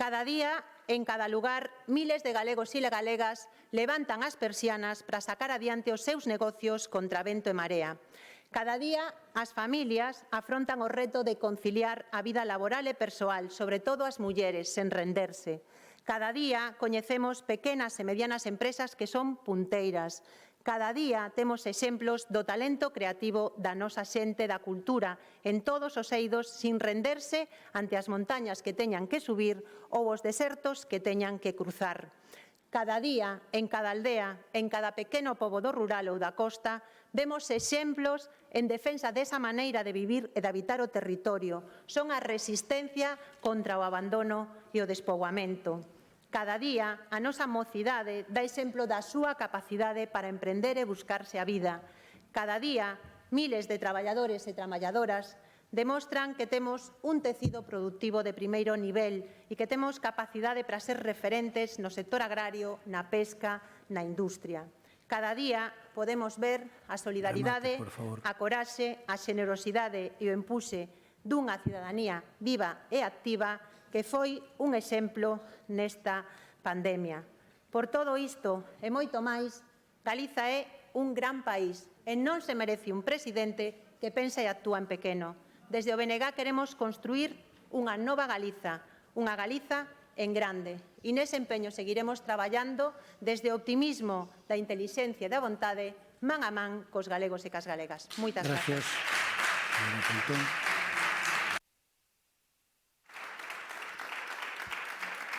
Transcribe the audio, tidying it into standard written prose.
Cada día, en cada lugar, miles de galegos e galegas levantan as persianas para sacar adiante os seus negocios contra vento e marea. Cada día, as familias afrontan o reto de conciliar a vida laboral e persoal, sobre todo as mulleres, sen renderse. Cada día coñecemos pequenas e medianas empresas que son punteiras. Cada día temos exemplos do talento creativo da nosa xente da cultura en todos os eidos sin renderse ante as montañas que teñan que subir ou os desertos que teñan que cruzar. Cada día, en cada aldea, en cada pequeno pobo do rural ou da costa, vemos exemplos en defensa desa maneira de vivir e de habitar o territorio. Son a resistencia contra o abandono e o despoboamento. Cada día, a nosa mocidade dá exemplo da súa capacidade para emprender e buscarse a vida. Cada día, miles de traballadores e traballadoras demostran que temos un tecido productivo de primeiro nivel e que temos capacidade para ser referentes no sector agrario, na pesca, na industria. Cada día podemos ver a solidaridade, a coraxe, a xenerosidade e o empuxe dunha cidadanía viva e activa que foi un exemplo nesta pandemia. Por todo isto e moito máis, Galiza é un gran país e non se merece un presidente que pensa e actúa en pequeno. Desde o BNG queremos construir unha nova Galiza, unha Galiza en grande. E nese empeño seguiremos traballando desde o optimismo, da intelixencia e da vontade, man a man cos galegos e cas galegas. Moitas gracias.